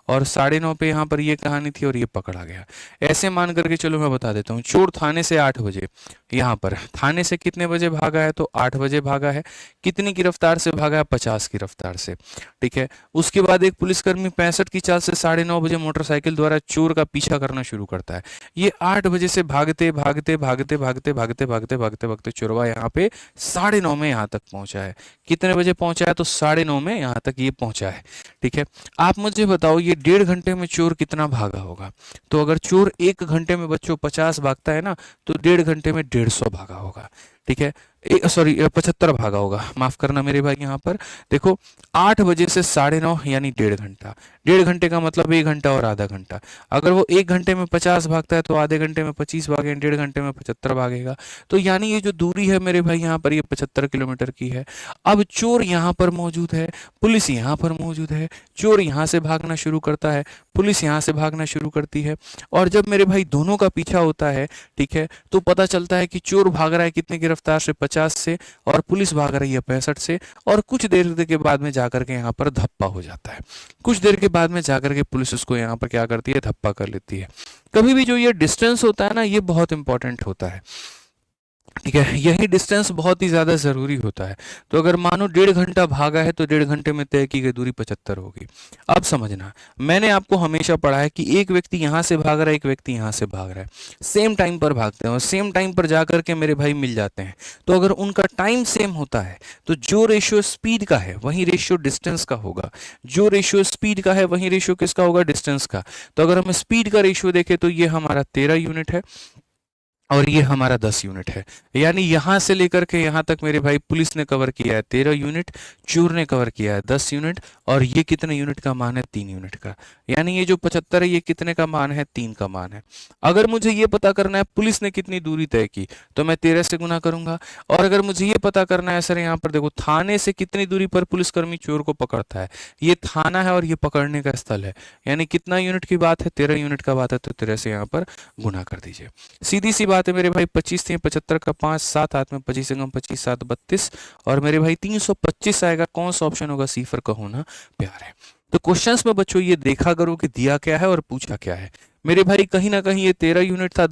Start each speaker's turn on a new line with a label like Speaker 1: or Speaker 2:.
Speaker 1: और 9:30 पे यहाँ पर ये कहानी थी और ये पकड़ा गया। ऐसे मान करके चलो मैं बता देता हूँ, चोर थाने से 8 बजे, यहाँ पर थाने से कितने बजे भागा है, तो 8 बजे भागा है। कितनी की रफ्तार से भागा है, 50 की रफ्तार से, ठीक है। उसके बाद एक पुलिसकर्मी 65 की चाल से 9:30 बजे मोटरसाइकिल द्वारा चोर का पीछा करना शुरू करता है। ये 8 बजे से भागते भागते भागते भागते भागते भागते भागते भागते चोरवा यहाँ पे 9:30 में यहाँ तक पहुंचा है। कितने बजे पहुंचा है, तो 9:30 में यहाँ तक ये पहुंचा है, ठीक है। आप मुझे बताओ ये 1.5 घंटे में चोर कितना भागा होगा। तो अगर चोर 1 घंटे में बच्चों 50 भागता है ना, तो 1.5 घंटे में 150 भागा होगा, ठीक है। सॉरी 75 भागा होगा, माफ करना मेरे भाई। यहाँ पर देखो 8 बजे से 9:30 यानी 1.5 घंटा, 1.5 घंटे का मतलब 1 घंटा और आधा घंटा। अगर वो 1 घंटे में 50 भागता है तो आधे घंटे में 25 भागे, 1.5 घंटे में 75 भागेगा। तो यानी ये जो दूरी है मेरे भाई यहाँ पर ये 75 किलोमीटर की है। अब चोर यहाँ पर मौजूद है, पुलिस यहाँ पर मौजूद है, चोर यहाँ से भागना शुरू करता है, पुलिस यहाँ से भागना शुरू करती है। और जब मेरे भाई दोनों का पीछा होता है, ठीक है, तो पता चलता है कि चोर भाग रहा है कितने की रफ्तार से, 50 से, और पुलिस भाग रही है 65 से। और कुछ देर के बाद में जाकर के यहाँ पर धप्पा हो जाता है। कुछ देर के बाद में जाकर के पुलिस उसको यहाँ पर क्या करती है, धप्पा कर लेती है। कभी भी जो ये डिस्टेंस होता है ना, ये बहुत इंपॉर्टेंट होता है, ठीक है। यही डिस्टेंस बहुत ही ज्यादा जरूरी होता है। तो अगर मानो 1.5 घंटा भागा है तो 1.5 घंटे में तय की गई दूरी 75 होगी। अब समझना, मैंने आपको हमेशा पढ़ा है कि एक व्यक्ति यहां से भाग रहा है, एक व्यक्ति यहां से भाग रहा है, सेम टाइम पर भागते हैं और सेम टाइम पर जाकर के मेरे भाई मिल जाते हैं। तो अगर उनका टाइम सेम होता है तो जो रेशियो स्पीड का है वही रेशियो डिस्टेंस का होगा, जो रेशियो स्पीड का है वही रेशियो किसका होगा, डिस्टेंस का। तो अगर हम स्पीड का रेशियो देखें तो ये हमारा 13 यूनिट है और ये हमारा 10 यूनिट है। यानी यहां से लेकर के यहां तक मेरे भाई पुलिस ने कवर किया है 13 यूनिट, चोर ने कवर किया है 10 यूनिट, और ये कितने यूनिट का मान है, 3 यूनिट का। यानी ये जो 75 है ये कितने का मान है, 3 का मान है। अगर मुझे ये पता करना है पुलिस ने कितनी दूरी तय की तो मैं 13 से गुना करूंगा। और अगर मुझे ये पता करना है सर, यहाँ पर देखो थाने से कितनी दूरी पर पुलिसकर्मी चोर को पकड़ता है, ये थाना है और ये पकड़ने का स्थल है, यानी कितना यूनिट की बात है, 13 यूनिट का बात है, तो 13 से यहाँ पर गुना कर दीजिए। सीधी सी बात है मेरे भाई, 25 थी, 75 का 5, 7 हाथ में 25 से 25, 7 32, और मेरे भाई 325 आएगा। कौन सा ऑप्शन होगा, सी फॉर का होना प्यार है। तो क्वेश्चंस में बच्चों ये देखा करो कि दिया क्या है और पूछा क्या है। मेरे भाई कहीं ना कहीं ये 13 यूनिट था,